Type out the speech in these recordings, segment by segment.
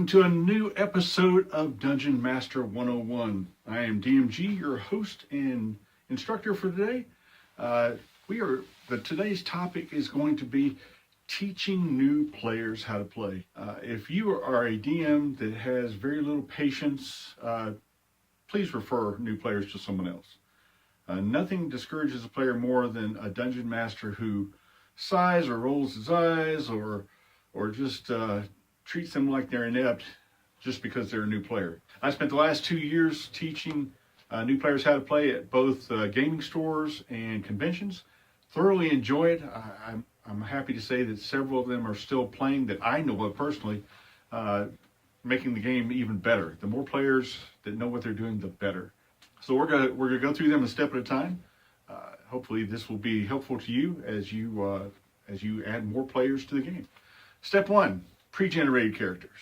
welcome to a new episode of Dungeon Master 101. I am DMG, your host and instructor for today. Today's topic is going to be teaching new players how to play. If you are a DM that has very little patience, please refer new players to someone else. Nothing discourages a player more than a dungeon master who sighs or rolls his eyes or just treats them like they're inept just because they're a new player. I spent the last 2 years teaching new players how to play at both gaming stores and conventions. Thoroughly enjoy it. I'm happy to say that several of them are still playing that I know of personally, making the game even better. The more players that know what they're doing, the better. So we're gonna go through them a step at a time. Hopefully this will be helpful to you as you add more players to the game. Step 1. Pre-generated characters.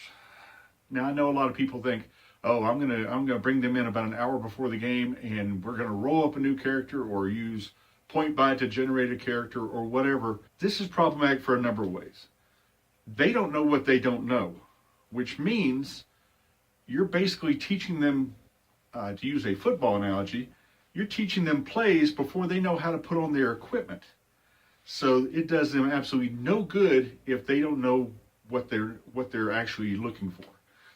Now I know a lot of people think, oh, I'm gonna bring them in about an hour before the game, and we're gonna roll up a new character or use point buy to generate a character or whatever. This is problematic for a number of ways. They don't know what they don't know, which means you're basically teaching them, to use a football analogy, you're teaching them plays before they know how to put on their equipment. So it does them absolutely no good if they don't know what they're actually looking for.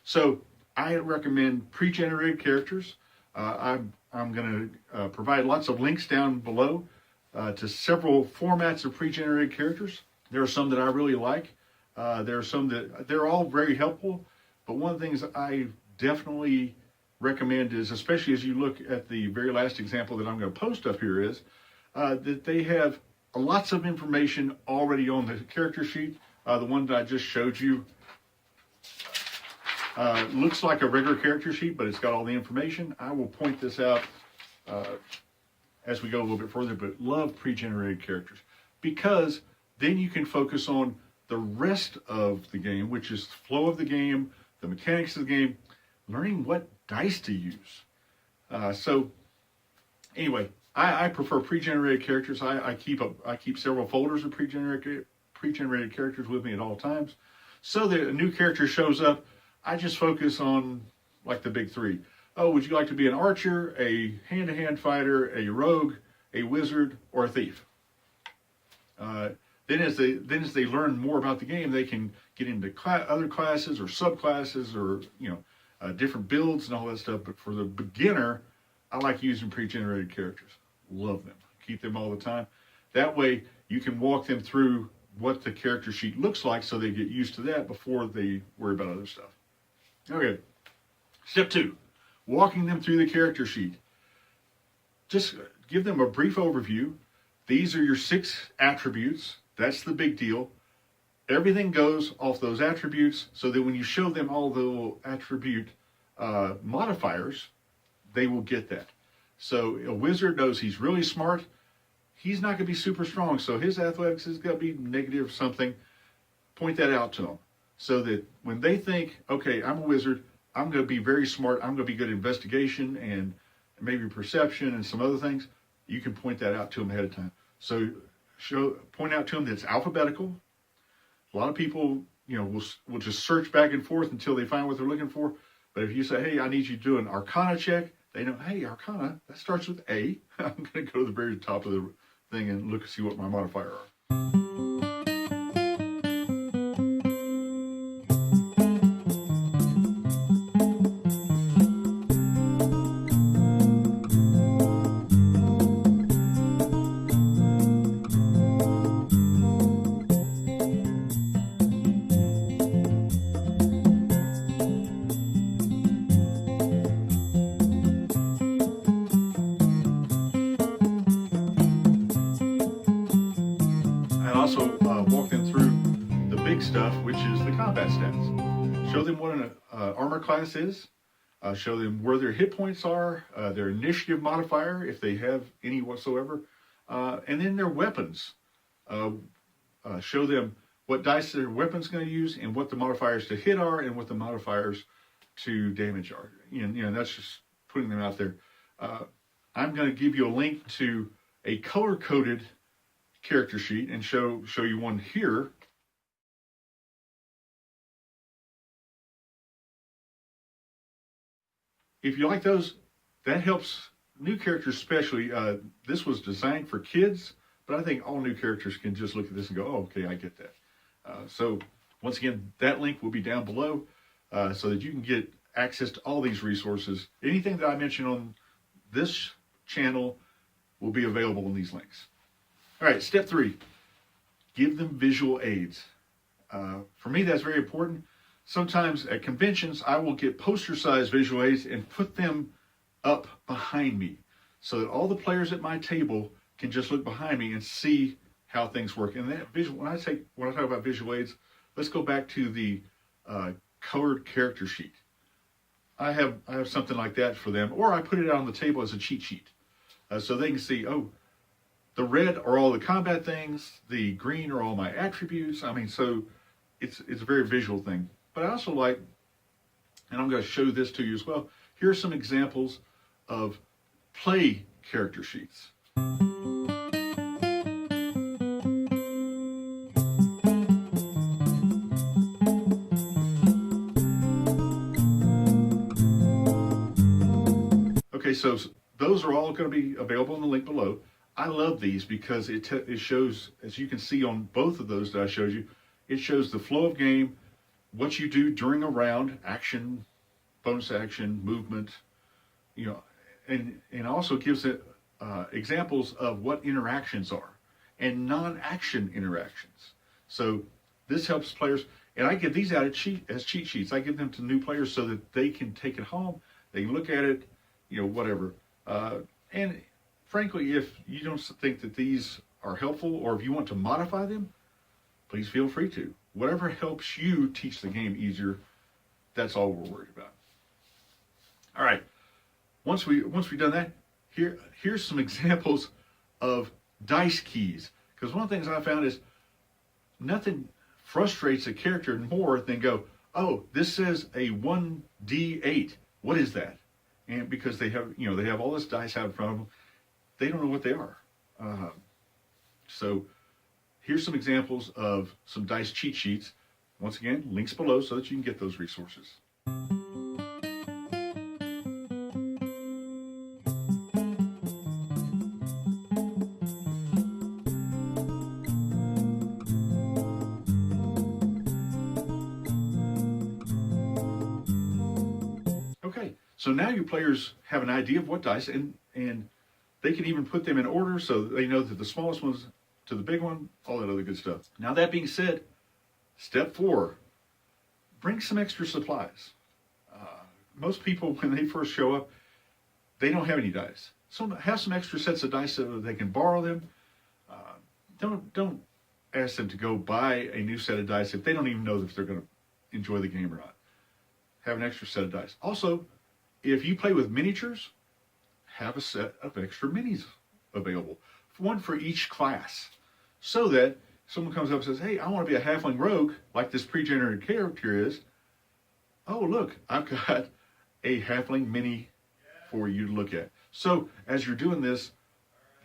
So I recommend pre-generated characters. I'm going to provide lots of links down below to several formats of pre-generated characters. There are some that I really like. There are some that they're all very helpful. But one of the things I definitely recommend is, especially as you look at the very last example that I'm going to post up here, is that they have lots of information already on the character sheet. The one that I just showed you looks like a regular character sheet, but it's got all the information. I will point this out as we go a little bit further, but love pre-generated characters because then you can focus on the rest of the game, which is the flow of the game, the mechanics of the game, learning what dice to use. So anyway, I prefer pre-generated characters. I keep several folders of pre-generated characters with me at all times. So that a new character shows up, I just focus on like the big three. Oh, would you like to be an archer, a hand-to-hand fighter, a rogue, a wizard, or a thief? Then as they learn more about the game, they can get into other classes or subclasses or different builds and all that stuff. But for the beginner, I like using pre-generated characters. Love them. Keep them all the time. That way you can walk them through what the character sheet looks like so they get used to that before they worry about other stuff. Okay. Step 2, walking them through the character sheet. Just give them a brief overview. These are your 6 attributes. That's the big deal. Everything goes off those attributes so that when you show them all the little attribute modifiers, they will get that. So a wizard knows he's really smart. He's not going to be super strong, so his athletics is going to be negative something. Point that out to them so that when they think, okay, I'm a wizard, I'm going to be very smart, I'm going to be good at investigation and maybe perception and some other things, you can point that out to them ahead of time. So point out to them that it's alphabetical. A lot of people, will just search back and forth until they find what they're looking for. But if you say, hey, I need you to do an Arcana check, they know, hey, Arcana, that starts with A. I'm going to go to the very top of the thing and look and see what my modifier are. Also walk them through the big stuff, which is the combat stats. Show them what an armor class is. Show them where their hit points are, their initiative modifier, if they have any whatsoever, and then their weapons. Show them what dice their weapon's going to use and what the modifiers to hit are and what the modifiers to damage are. That's just putting them out there. I'm going to give you a link to a color-coded character sheet and show you one here if you like those, that helps new characters especially. This was designed for kids, but I think all new characters can just look at this and go, oh, okay, I get that. So once again, that link will be down below so that you can get access to all these resources. Anything that I mentioned on this channel will be available in these links. All right, step 3, give them visual aids. For me, that's very important. Sometimes at conventions, I will get poster-sized visual aids and put them up behind me so that all the players at my table can just look behind me and see how things work. And that visual, when I talk about visual aids, let's go back to the colored character sheet. I have something like that for them, or I put it out on the table as a cheat sheet so they can see, oh, the red are all the combat things, the green are all my attributes. I mean, so it's a very visual thing. But I also like, and I'm going to show this to you as well, here are some examples of play character sheets. Okay, so those are all going to be available in the link below. I love these because it shows, as you can see on both of those that I showed you, it shows the flow of game, what you do during a round, action, bonus action, movement, you know, and also gives it examples of what interactions are and non-action interactions. So this helps players, and I give these out as cheat sheets. I give them to new players so that they can take it home, they can look at it, you know, whatever. And frankly, if you don't think that these are helpful or if you want to modify them, please feel free to. Whatever helps you teach the game easier, that's all we're worried about. All right. Once we've done that, here's some examples of dice keys. Because one of the things I found is nothing frustrates a character more than go, oh, this says a 1d8. What is that? And because they have all this dice out in front of them, they don't know what they are. So here's some examples of some dice cheat sheets. Once again, links below so that you can get those resources. Okay, so now your players have an idea of what dice, and they can even put them in order so that they know that the smallest one's to the big one, all that other good stuff. Now that being said, step 4, bring some extra supplies. Most people, when they first show up, they don't have any dice. So have some extra sets of dice so that they can borrow them. Don't ask them to go buy a new set of dice if they don't even know if they're going to enjoy the game or not. Have an extra set of dice. Also, if you play with miniatures, have a set of extra minis available. One for each class. So that someone comes up and says, hey, I want to be a halfling rogue like this pre-generated character is. Oh, look, I've got a halfling mini for you to look at. So as you're doing this,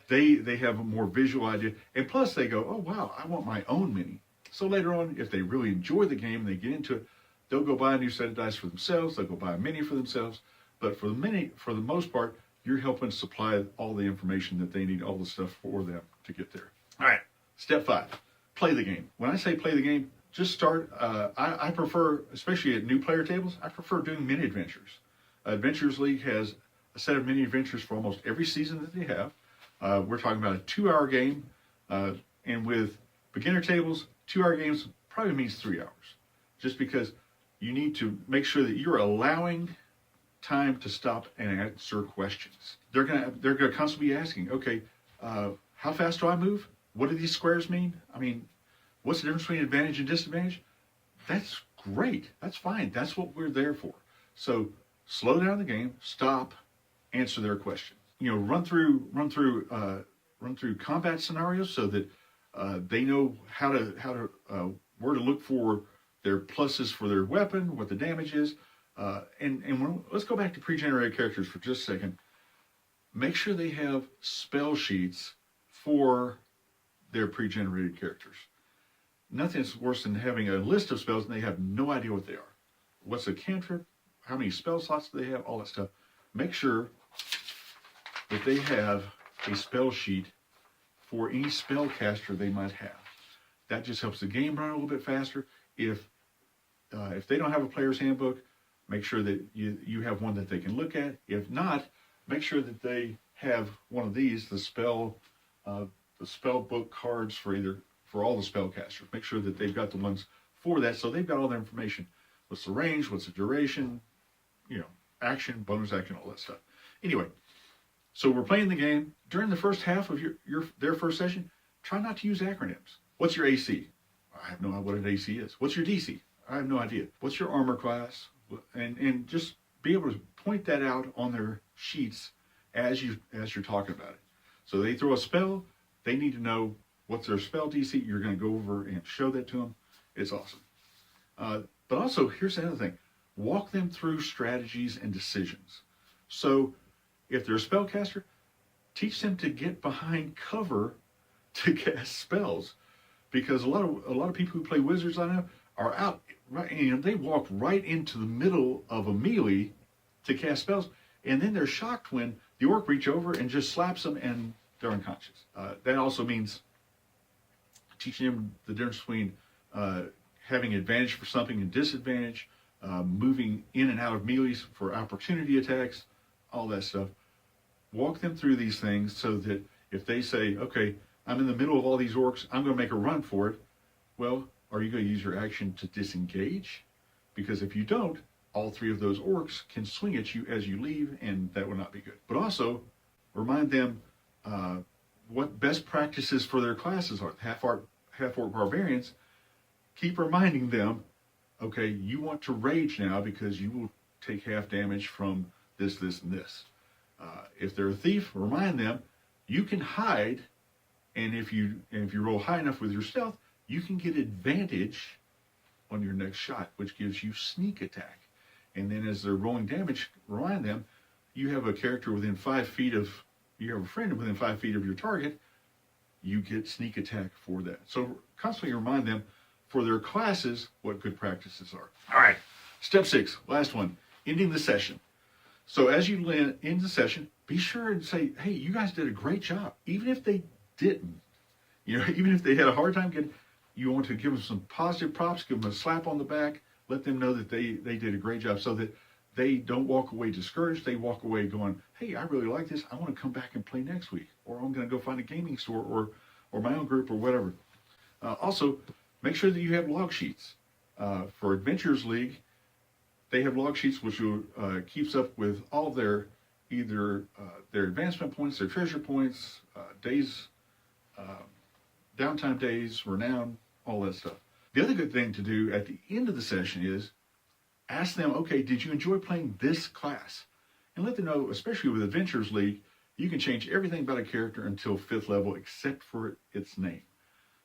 they have a more visual idea. And plus they go, oh, wow, I want my own mini. So later on, if they really enjoy the game and they get into it, they'll go buy a new set of dice for themselves. They'll go buy a mini for themselves. But for the most part, you're helping supply all the information that they need, all the stuff for them to get there. All right, step 5, play the game. When I say play the game, just start. I prefer, especially at new player tables, I prefer doing mini adventures. Adventures League has a set of mini adventures for almost every season that they have. We're talking about a 2-hour game, and with beginner tables, 2-hour games probably means 3 hours, just because you need to make sure that you're allowing time to stop and answer questions. They're gonna constantly be asking, okay, how fast do I move? What do these squares mean? I mean, what's the difference between advantage and disadvantage? That's great. That's fine. That's what we're there for. So slow down the game, stop, answer their question. You know, run through combat scenarios so that they know where to look for their pluses for their weapon, what the damage is. Let's go back to pre-generated characters for just a second. Make sure they have spell sheets for their pre-generated characters. Nothing's worse than having a list of spells and they have no idea what they are. What's a cantrip? How many spell slots do they have? All that stuff. make sure that they have a spell sheet for any spellcaster they might have. That just helps the game run a little bit faster. If they don't have a player's handbook, make sure that you have one that they can look at. If not, make sure that they have one of these, the spell book cards for all the spellcasters. Make sure that they've got the ones for that, so they've got all the information. What's the range? What's the duration? Action, bonus action, all that stuff. Anyway, so we're playing the game. During the first half of their first session, try not to use acronyms. What's your AC? I have no idea what an AC is. What's your DC? I have no idea. What's your armor class? And just be able to point that out on their sheets as you're talking about it. So they throw a spell, they need to know what's their spell DC. You're going to go over and show that to them. It's awesome. But also, here's the other thing. Walk them through strategies and decisions. So if they're a spellcaster, teach them to get behind cover to cast spells. Because a lot of people who play wizards I know are out, right, they walk right into the middle of a melee to cast spells, and then they're shocked when the orc reach over and just slaps them and they're unconscious. That also means teaching them the difference between having advantage for something and disadvantage, moving in and out of melees for opportunity attacks, all that stuff. Walk them through these things so that if they say, okay, I'm in the middle of all these orcs, I'm going to make a run for it. Well, are you going to use your action to disengage? Because if you don't, all three of those orcs can swing at you as you leave, and that would not be good. But also, remind them what best practices for their classes are. Half-orc barbarians, keep reminding them, okay, you want to rage now because you will take half damage from this, this, and this. If they're a thief, remind them, you can hide, and if you roll high enough with your stealth, you can get advantage on your next shot, which gives you sneak attack. And then as they're rolling damage, remind them, you have a character within 5 feet of, you have a friend within 5 feet of your target, you get sneak attack for that. So constantly remind them for their classes what good practices are. All right, step 6, last one, ending the session. So as you end the session, be sure and say, hey, you guys did a great job. Even if they didn't, even if they had a hard time getting, you want to give them some positive props, give them a slap on the back, let them know that they did a great job so that they don't walk away discouraged. They walk away going, hey, I really like this. I want to come back and play next week. Or I'm going to go find a gaming store or my own group or whatever. Also, make sure that you have log sheets. For Adventures League, they have log sheets which keeps up with all of their either their advancement points, their treasure points, days, downtime days, renown, all that stuff. The other good thing to do at the end of the session is ask them, okay, did you enjoy playing this class? And let them know, especially with Adventures League, you can change everything about a character until 5th level except for its name.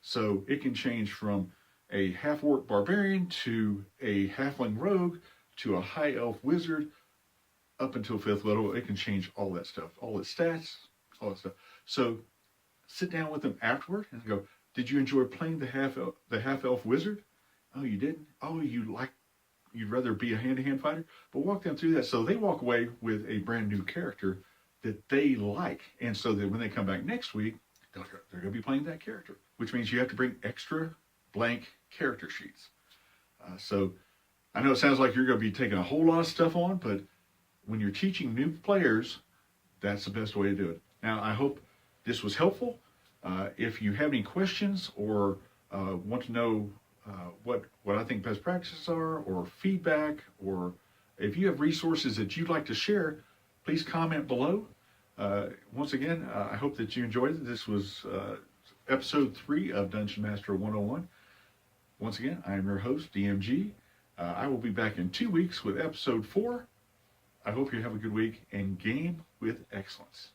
So it can change from a half-orc barbarian to a halfling rogue to a high elf wizard up until 5th level. It can change all that stuff, all its stats, all that stuff. So sit down with them afterward and go, did you enjoy playing the half-elf wizard? Oh, you didn't? Oh, you'd rather be a hand-to-hand fighter? But walk them through that so they walk away with a brand new character that they like. And so that when they come back next week, they're going to be playing that character, which means you have to bring extra blank character sheets. So I know it sounds like you're going to be taking a whole lot of stuff on, but when you're teaching new players, that's the best way to do it. Now, I hope this was helpful. If you have any questions or want to know what I think best practices are, or feedback, or if you have resources that you'd like to share, please comment below. Once again, I hope that you enjoyed it. This was episode 3 of Dungeon Master 101. Once again, I am your host, DMG. I will be back in 2 weeks with episode 4. I hope you have a good week and game with excellence.